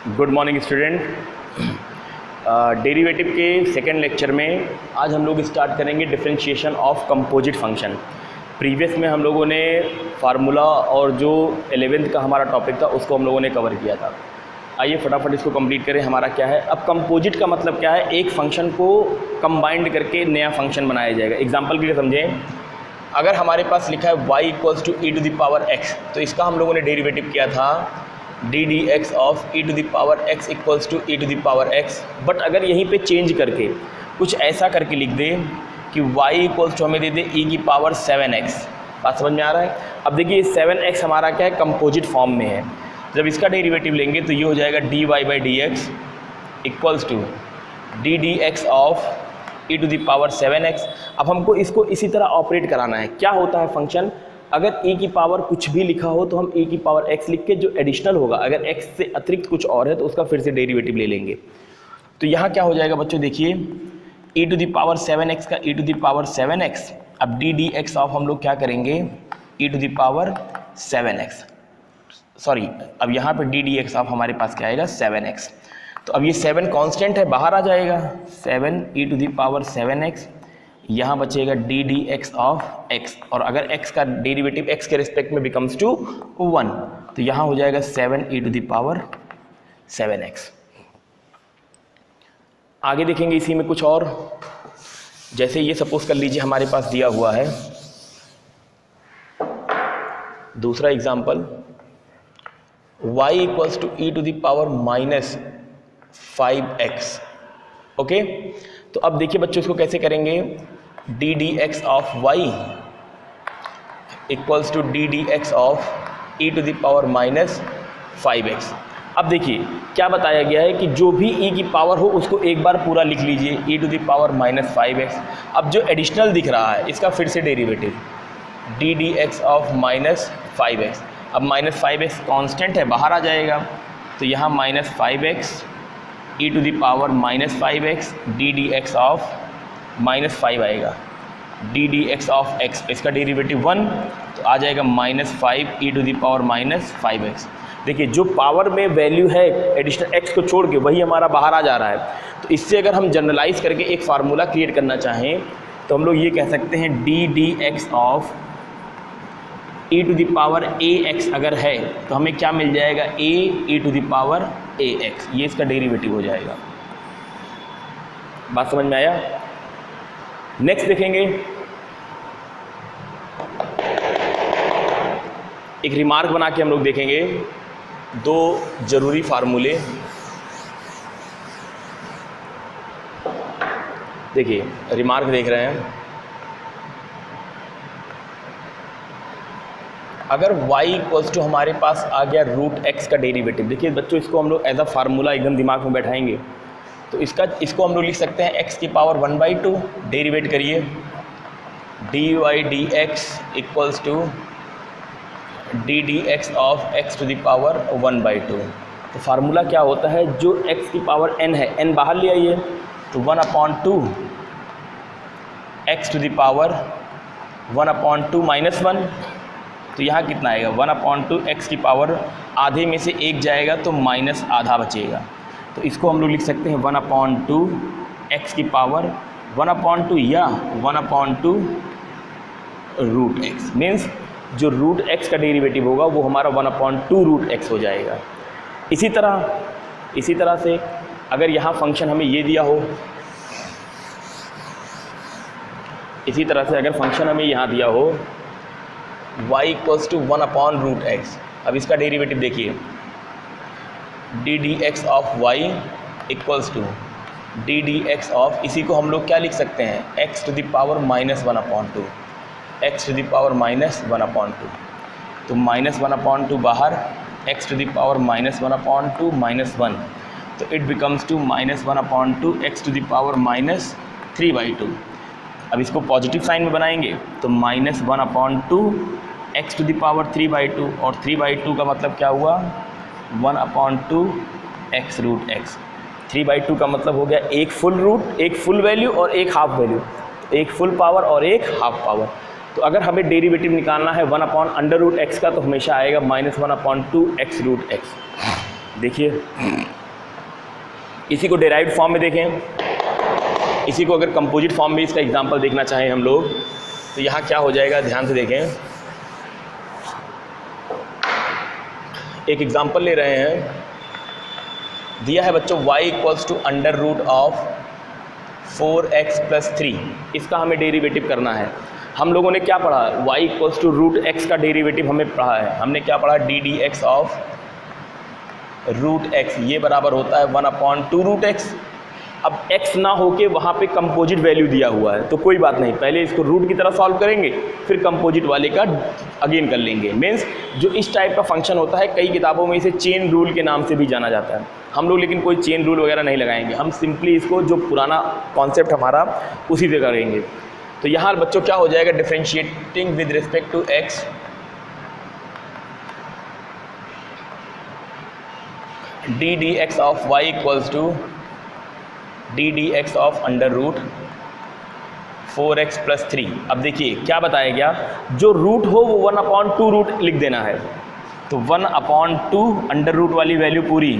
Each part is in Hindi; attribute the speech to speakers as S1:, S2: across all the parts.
S1: Good morning student. डेरिवेटिव के सेकेंड लेक्चर में आज हम लोग स्टार्ट करेंगे differentiation of composite function. Previous में हम लोगों ने फार्मूला और जो 11th का हमारा टॉपिक था उसको हम लोगों ने कवर किया था। आइए फटाफट इसको कंप्लीट करें। हमारा क्या है, अब कंपोजिट का मतलब क्या है, एक फंक्शन को कंबाइंड करके नया फंक्शन बनाया जाएगा। एग्जाम्पल के लिए समझें, अगर हमारे पास लिखा है y equals to e to the power x, तो इसका हम लोगों ने डेरिवेटिव किया था d d x of e to the power x equals to e to the power x। But अगर यहीं पे चेंज करके कुछ ऐसा करके लिख दे कि y इक्वल्स टू हमें दे दे e की पावर 7x। बात समझ में आ रहा है? अब देखिए 7x हमारा क्या है, कंपोजिट फॉर्म में है। जब इसका डेरिवेटिव लेंगे तो ये हो जाएगा d y by d x equals to d d x of e to the power 7x। अब हमको इसको इसी तरह ऑपरेट कराना है। क्या होता है फंक्शन, अगर e की पावर कुछ भी लिखा हो तो हम e की पावर x लिख के जो एडिशनल होगा, अगर x से अतिरिक्त कुछ और है तो उसका फिर से डेरिवेटिव ले लेंगे। तो यहाँ क्या हो जाएगा बच्चों, देखिए e to the power 7x का e to the power 7x। अब डी डी एक्स ऑफ हम लोग क्या करेंगे, e to the power 7x, sorry अब यहाँ पे डी डी एक्स ऑफ हमारे पास क्या आएगा 7x। तो अब ये 7 कांस्टेंट है, बाहर आ जाएगा 7 e to the power 7x, यहाँ बचेगा D d x of x। और अगर x का डेरिवेटिव x के रिस्पेक्ट में बिकम्स टू 1 तो यहाँ हो जाएगा 7 e to the power 7x। आगे देखेंगे इसी में कुछ और, जैसे ये सपोज कर लीजिए हमारे पास दिया हुआ है दूसरा example y equals to e to the power minus 5x। Okay, तो अब देखिए बच्चों इसको कैसे करेंगे, d d x of y equals to d d x of e to the power minus 5x। अब देखिए क्या बताया गया है कि जो भी e की पावर हो उसको एक बार पूरा लिख लीजिए, e to the power minus 5x। अब जो एडिशनल दिख रहा है इसका फिर से derivative D d x of minus 5x। अब माइनस 5x कॉन्स्टेंट है, बाहर आ जाएगा, तो यहाँ minus 5x e to the power minus 5x d d x of minus 5 आएगा, d d x of x, इसका डेरिवेटिव 1 तो आ जाएगा minus 5 e to the power minus 5x। देखिए जो पावर में वैल्यू है एडिशनल x को छोड़ के वही हमारा बाहर आ जा रहा है। तो इससे अगर हम जनरलाइज करके एक फार्मूला क्रिएट करना चाहें तो हम लोग ये कह सकते हैं d d x of e to the power ax अगर है तो हमें क्या मिल जाएगा, a e to the power ax, ये इसका डेरिवेटिव हो जाएगा। बात समझ में आया? नेक्स्ट देखेंगे, एक रिमार्क बना के हम लोग देखेंगे दो जरूरी फार्मूले। देखिए रिमार्क देख रहे हैं, अगर y इक्वल्स टू हमारे पास आ गया रूट x का डेरिवेटिव। देखिए बच्चों इसको हम लोग एज अ फार्मूला एकदम दिमाग में बैठाएंगे तो इसको हम लोग लिख सकते हैं x की पावर 1/2, डेरिवेट करिए d y d x equals to d d x of x to the power 1/2। तो फार्मूला क्या होता है, जो x की पावर n है, n बाहर ले आइए तो 1/2 x to the power 1/2 minus 1, तो यहाँ कितना आएगा 1/2 x की पावर आधे में से एक जाएगा तो माइनस आधा बचेगा। तो इसको हम लोग लिख सकते हैं 1/2 x की पावर 1/2 या 1/2 रूट x। मीन्स जो रूट x का डेरिवेटिव होगा वो हमारा 1/2 रूट x हो जाएगा। इसी तरह से अगर यहाँ फंक्शन हमें ये दिया हो, इसी तरह से अगर फंक्शन हमें यहाँ दिया हो y इक्वल्स टू 1/√x। अब इसका डेरिवेटिव देखिए d d x of y equals to d d x of, इसी को हम लोग क्या लिख सकते हैं, x to the power minus 1/2, x to the power minus 1/2। तो माइनस 1/2 बाहर, x to the power minus 1/2 minus 1, तो it becomes to minus 1/2 x to the power minus 3/2। अब इसको पॉजिटिव साइन में बनाएंगे तो minus 1/2 x to the power 3/2, और 3/2 का मतलब क्या हुआ 1/2 x रूट x। 3/2 का मतलब हो गया एक फुल रूट, एक फुल वैल्यू और एक हाफ वैल्यू, एक फुल पावर और एक हाफ पावर। तो अगर हमें डेरिवेटिव निकालना है 1/√x का तो हमेशा आएगा -1/2 x रूट x। देखिए इसी को डेराइव्ड फॉर्म में देखें, इसी को अगर कंपोजिट फॉर्म में इसका एग्जांपल देखना चाहें हम लोग तो यहाँ क्या हो जाएगा, ध्यान से देखें। एक एग्जांपल ले रहे हैं, दिया है बच्चों y equals to under root of 4x plus 3, इसका हमें डेरिवेटिव करना है। हम लोगों ने क्या पढ़ा, y equals to root x का डेरिवेटिव हमें पढ़ा है, हमने क्या पढ़ा, d d x of root x, ये बराबर होता है 1/2 रूट एक्स। अब x ना होके वहाँ पे कंपोजिट वैल्यू दिया हुआ है तो कोई बात नहीं, पहले इसको रूट की तरह सॉल्व करेंगे फिर कंपोजिट वाले का अगेन कर लेंगे। मीन्स जो इस टाइप का फंक्शन होता है कई किताबों में इसे चेन रूल के नाम से भी जाना जाता है। हम लोग लेकिन कोई चेन रूल वगैरह नहीं लगाएंगे, हम सिंपली इसको जो पुराना कॉन्सेप्ट हमारा उसी से करेंगे। तो यहाँ बच्चों क्या हो जाएगा, differentiating with respect to x d d x of y equals to d d x of under root 4x plus 3। अब देखिए क्या बताया गया, जो रूट हो वो 1/2 रूट लिख देना है, तो 1/2 अंडर रूट वाली वैल्यू पूरी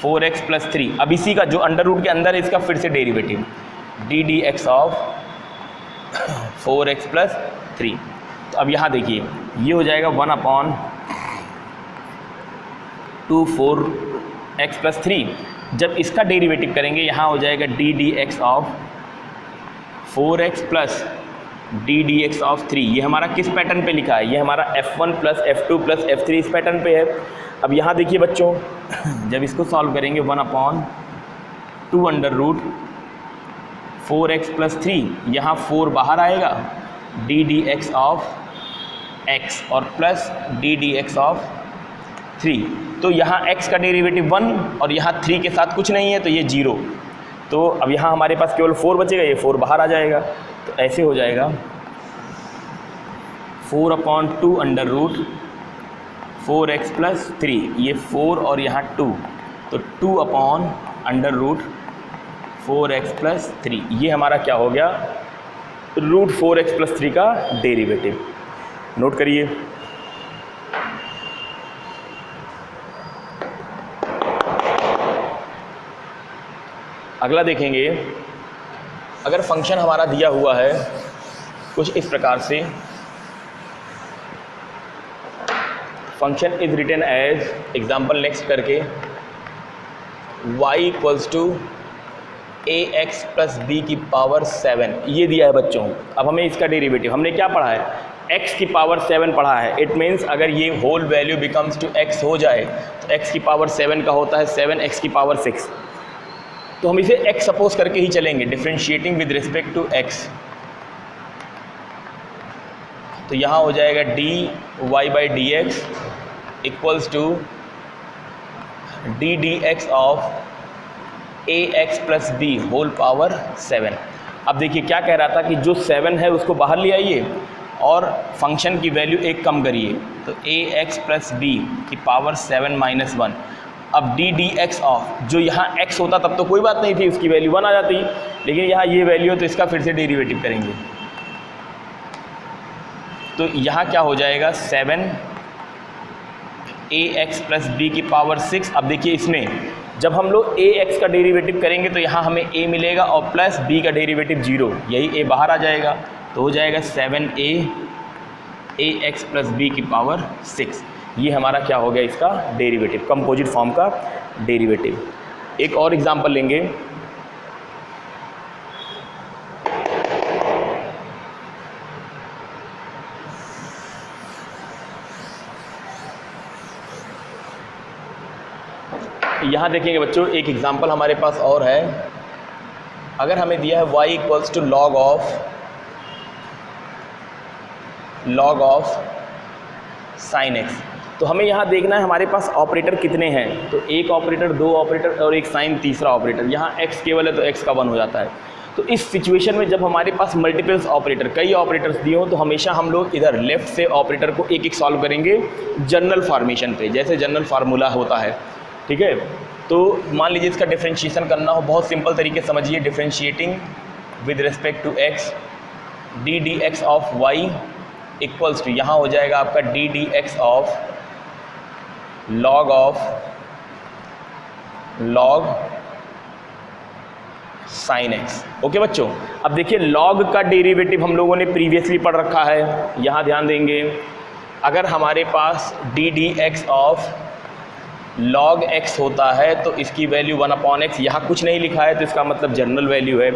S1: 4x प्लस 3। अब इसी का जो अंडर रूट के अंदर है इसका फिर से derivative D d x of 4x plus 3। तो अब यहाँ देखिए ये हो जाएगा 1/2 4x प्लस 3। जब इसका डेरिवेटिव करेंगे यहाँ हो जाएगा D d x of 4x plus D d x of 3। ये हमारा किस पैटर्न पे लिखा है, ये हमारा f1 plus f2 plus f3 इस पैटर्न पे है। अब यहाँ देखिए बच्चों जब इसको सॉल्व करेंगे 1/2 अंडर रूट 4x प्लस 3, यहाँ 4 बाहर आएगा, d d x of x और plus D d x of 3। तो यहाँ x का डेरिवेटिव 1 और यहाँ 3 के साथ कुछ नहीं है तो ये 0। तो अब यहाँ हमारे पास केवल 4 बचेगा, ये 4 बाहर आ जाएगा। तो ऐसे हो जाएगा 4/2 अंडर रूट 4x प्लस 3, ये 4 और यहाँ 2, तो 2 अंडर रूट 4x प्लस 3। ये हमारा क्या हो गया, रूट 4x प्लस 3 का डेरिवेटिव। नोट करिए। अगला देखेंगे, अगर फंक्शन हमारा दिया हुआ है कुछ इस प्रकार से, function is written as, example next करके, y इक्वल्स टू ax प्लस बी की पावर 7, ये दिया है बच्चों। अब हमें इसका डेरिवेटिव, हमने क्या पढ़ा है, x की पावर 7 पढ़ा है। इट मीन्स अगर ये whole value becomes to x हो जाए तो x की पावर 7 का होता है 7x की पावर 6। तो हम इसे x सपोज करके ही चलेंगे, differentiating with respect to x। तो यहाँ हो जाएगा dy by d x equals to d d x of ax plus b whole power 7। अब देखिए क्या कह रहा था कि जो 7 है उसको बाहर ले आइए और फंक्शन की वैल्यू एक कम करिए, तो ax प्लस बी की पावर 7 माइनस 1। अब डी डी एक्स ऑफ, जो यहाँ x होता तब तो कोई बात नहीं थी, उसकी वैल्यू 1 आ जाती, लेकिन यहाँ ये वैल्यू है तो इसका फिर से डेरिवेटिव करेंगे। तो यहाँ क्या हो जाएगा 7 ax प्लस बी की पावर 6। अब देखिए इसमें जब हम लोग ax का डेरिवेटिव करेंगे तो यहाँ हमें a मिलेगा और प्लस b का डेरिवेटिव 0, यही a बाहर आ जाएगा, तो हो जाएगा 7a ax प्लस बी की पावर 6। ये हमारा क्या हो गया, इसका डेरिवेटिव, कंपोजिट फॉर्म का डेरिवेटिव। एक और एग्जांपल लेंगे, यहाँ देखेंगे बच्चों एक एग्जांपल हमारे पास और है। अगर हमें दिया है y equals to log of sine x, तो हमें यहाँ देखना है हमारे पास ऑपरेटर कितने हैं। तो एक ऑपरेटर, दो ऑपरेटर और एक साइन तीसरा ऑपरेटर। यहाँ x केवल है तो x का 1 हो जाता है। तो इस सिचुएशन में जब हमारे पास मल्टीपल्स ऑपरेटर, कई ऑपरेटर्स दिए हों, तो हमेशा हम लोग इधर लेफ्ट से ऑपरेटर को एक एक सॉल्व करेंगे जनरल फॉर्मेशन पे, जैसे जनरल फार्मूला होता है, ठीक है। तो मान लीजिए इसका डिफ्रेंशिएशन करना हो, बहुत सिंपल तरीके से समझिए, differentiating with respect to x d d x of y equals to, यहाँ हो जाएगा आपका d d x of log of log sin x। Okay बच्चों, अब देखिए log का डेरिवेटिव हम लोगों ने प्रीवियसली पढ़ रखा है, यहाँ ध्यान देंगे। अगर हमारे पास d d x of log x होता है तो इसकी वैल्यू 1/x, यहाँ कुछ नहीं लिखा है तो इसका मतलब जनरल वैल्यू है।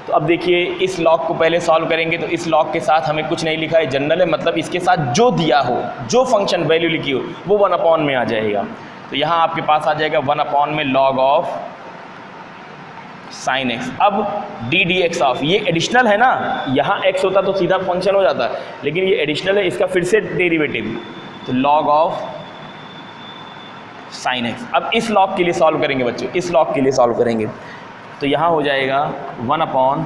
S1: तो अब देखिए इस log को पहले सॉल्व करेंगे तो इस log के साथ हमें कुछ नहीं लिखा है, जनरल है, मतलब इसके साथ जो दिया हो, जो फंक्शन वैल्यू लिखी हो वो 1/ में आ जाएगा। तो यहाँ आपके पास आ जाएगा 1/ में log ऑफ sin x। अब डी डी एक्स ऑफ, ये एडिशनल है ना, यहाँ x होता तो सीधा फंक्शन हो जाता, लेकिन ये एडिशनल है, इसका फिर से डेरिवेटिव, तो log ऑफ sin x। अब इस log के लिए सॉल्व करेंगे बच्चों, इस log के लिए सॉल्व करेंगे तो यहाँ हो जाएगा 1/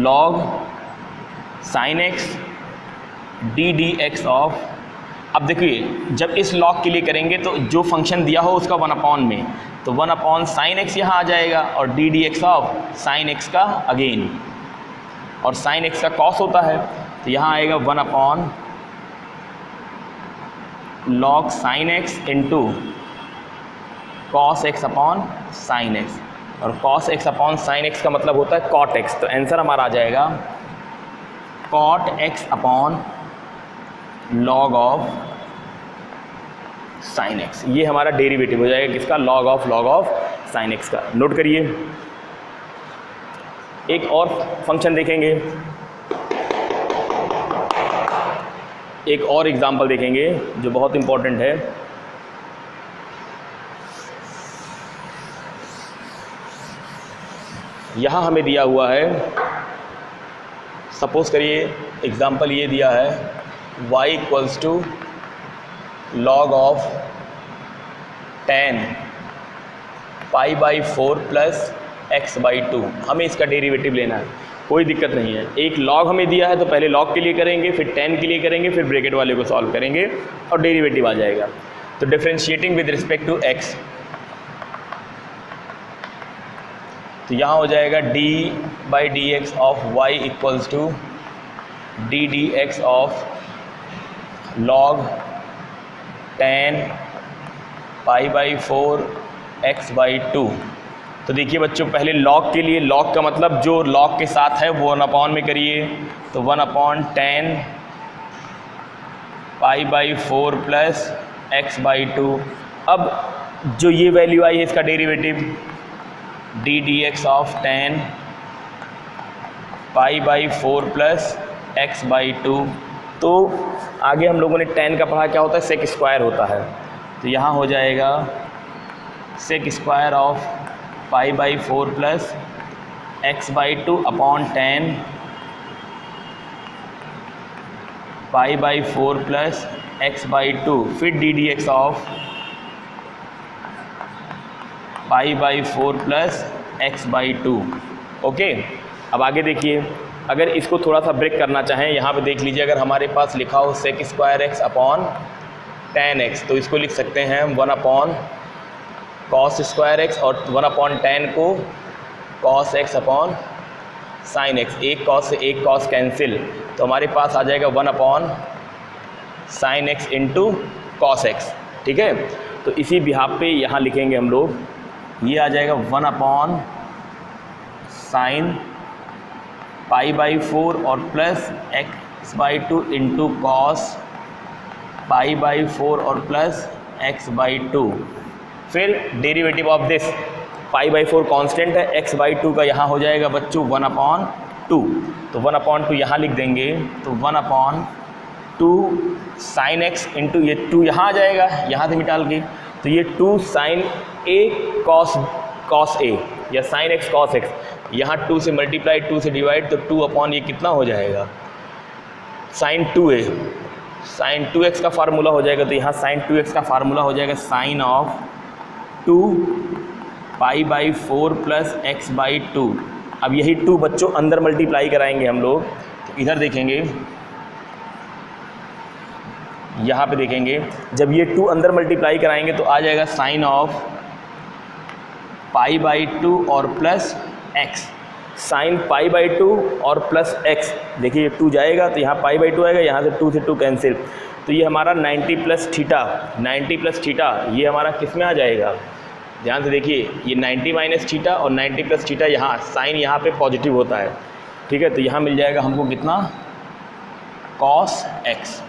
S1: log sin x d d x of. अब देखिए जब इस log के लिए करेंगे तो जो फंक्शन दिया हो उसका 1/ में, तो 1/ sin x यहाँ आ जाएगा और D d x of sin x का अगेन, और sin x का cos होता है तो यहाँ आएगा 1/ log sin x into cos x upon sin x, और cos x upon sin x का मतलब होता है cot x। तो आंसर हमारा आ जाएगा cot x upon log of sin x। ये हमारा डेरिवेटिव हो जाएगा किसका, log ऑफ sin x का। नोट करिए, एक और फंक्शन देखेंगे, एक और एग्जांपल देखेंगे जो बहुत इंपॉर्टेंट है। यहाँ हमें दिया हुआ है, सपोज करिए एग्जांपल ये दिया है y equals to log of 10 π/4 plus x/2। हमें इसका डेरिवेटिव लेना है, कोई दिक्कत नहीं है। एक log हमें दिया है तो पहले log के लिए करेंगे, फिर 10 के लिए करेंगे, फिर ब्रैकेट वाले को सॉल्व करेंगे और डेरिवेटिव आ जाएगा। तो differentiating with respect to x, तो यहाँ हो जाएगा d/dx of y equals to d/dx of log 10 π/4 x/2। तो देखिए बच्चों पहले log के लिए, log का मतलब जो log के साथ है वो 1/ में करिए, तो 1/10 π/4 प्लस x/2। अब जो ये वैल्यू आई है इसका derivative d/dx of 10 π/4 plus x/2। तो आगे हम लोगों ने 10 का पढ़ा, क्या होता है, सेक स्क्वायर होता है। तो यहाँ हो जाएगा sec square of π/4 plus x/2 upon 10 π/4 plus x/2, फिर d/dx of π/4 plus x/2। Okay, अब आगे देखिए, अगर इसको थोड़ा सा ब्रेक करना चाहें, यहाँ पे देख लीजिए, अगर हमारे पास लिखा हो sec square x upon 10x, तो इसको लिख सकते हैं 1/ cos स्क्वायर x, और 1/10 को cos x upon sin x। एक cos से एक cos कैंसिल, तो हमारे पास आ जाएगा 1/ sin x into cos x। ठीक है, तो इसी बिहाफ पे यहाँ लिखेंगे हम लोग, ये आ जाएगा 1/ sin π/4 और प्लस x/2 इंटू cos π/4 और प्लस x/2। फिर डेरिवेटिव ऑफ दिस, π/4 कांस्टेंट है, x/2 का यहाँ हो जाएगा बच्चों 1/2। तो 1/2 यहाँ लिख देंगे, तो 1/2 sin x इंटू ये 2 यहाँ आ जाएगा, यहाँ से निकाल के, तो ये 2 sin a cos a या sin x cos x, यहाँ 2 से मल्टीप्लाई, 2 से डिवाइड, तो 2/ ये कितना हो जाएगा, sin 2a, sin 2x का फार्मूला हो जाएगा। तो यहाँ sin 2x का फार्मूला हो जाएगा साइन ऑफ 2 π/4 प्लस x/2। अब यही 2 बच्चों अंदर मल्टीप्लाई कराएंगे हम लोग, तो इधर देखेंगे, यहाँ पे देखेंगे, जब ये 2 अंदर मल्टीप्लाई कराएंगे तो आ जाएगा साइन ऑफ π/2 और प्लस x, साइन π/2 और प्लस x। देखिए ये 2 जाएगा तो यहाँ π/2 आएगा, यहाँ से 2 से 2 कैंसिल, तो ये हमारा 90 प्लस थीटा, 90 प्लस थीटा ये हमारा किस में आ जाएगा, ध्यान से देखिए, ये 90 माइनस थीटा और 90 प्लस थीटा, यहाँ साइन यहाँ पे पॉजिटिव होता है, ठीक है। तो यहाँ मिल जाएगा हमको कितना, cos x।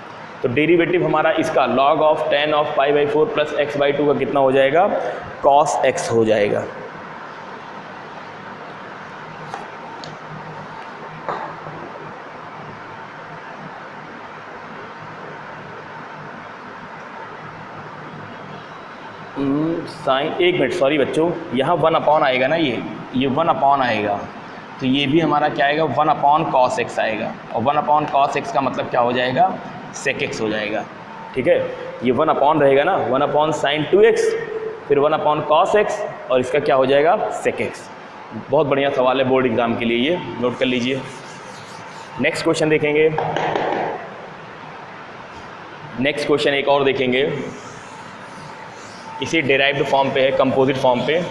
S1: तो डेरिवेटिव हमारा इसका log of tan of π/4 plus x/2 का कितना हो जाएगा, cos x हो जाएगा। साइन, एक मिनट सॉरी बच्चों, यहाँ 1 आएगा ना, ये 1 आएगा, तो ये भी हमारा क्या आएगा, 1 cos x आएगा, और 1 cos x का मतलब क्या हो जाएगा, sec x हो जाएगा, ठीक है। ये 1 रहेगा ना, 1 sin 2x, फिर 1 cos x, और इसका क्या हो जाएगा, sec x। बहुत बढ़िया सवाल है बोर्ड एग्ज़ाम के लिए, ये नोट कर लीजिए। नेक्स्ट क्वेश्चन देखेंगे, नेक्स्ट क्वेश्चन एक और देखेंगे, इसी डेराइव्ड फॉर्म पे है, कंपोजिट फॉर्म पे।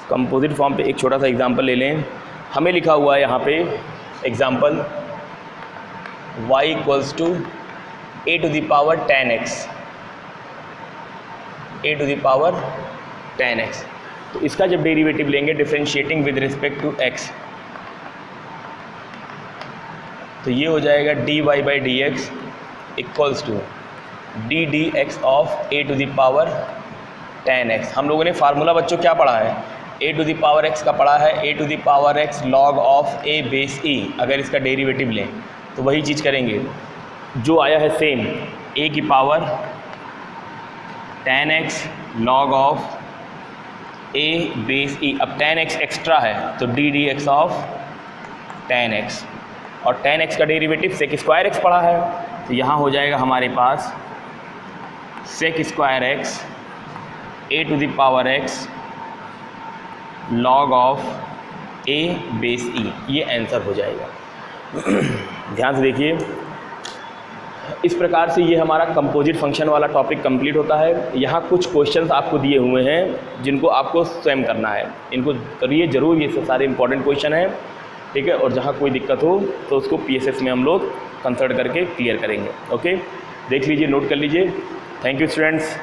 S1: कंपोजिट फॉर्म पे एक छोटा सा एग्जांपल ले लें। हमें लिखा हुआ है यहाँ पे example y equals to a to the power 10x, a to the power 10x। तो इसका जब डेरिवेटिव लेंगे differentiating with respect to x, तो ये हो जाएगा dy/dx equals to ddx of a to the power 10x। हम लोगों ने फार्मूला बच्चों क्या पढ़ा है, a to the power x का पढ़ा है, a to the power x log of a base e। अगर इसका डेरिवेटिव लें तो वही चीज़ करेंगे जो आया है सेम, a की power 10x log of a base e। अब 10x एक्स्ट्रा है तो ddx ऑफ 10x, और 10x का डेरिवेटिव sec स्क्वायर x पढ़ा है, तो यहाँ हो जाएगा हमारे पास sec square x a to the power x log of a base e। ये आंसर हो जाएगा। ध्यान से देखिए, इस प्रकार से ये हमारा कंपोजिट फंक्शन वाला टॉपिक कंप्लीट होता है। यहाँ कुछ क्वेश्चंस आपको दिए हुए हैं जिनको आपको स्वयं करना है, इनको करिए जरूर, ये सारे इंपॉर्टेंट क्वेश्चन हैं, ठीक है। और जहाँ कोई दिक्कत हो तो उसको PSS में हम लोग कंसल्ट करके क्लियर करेंगे। ओके, देख लीजिए, नोट कर लीजिए। Thank you students.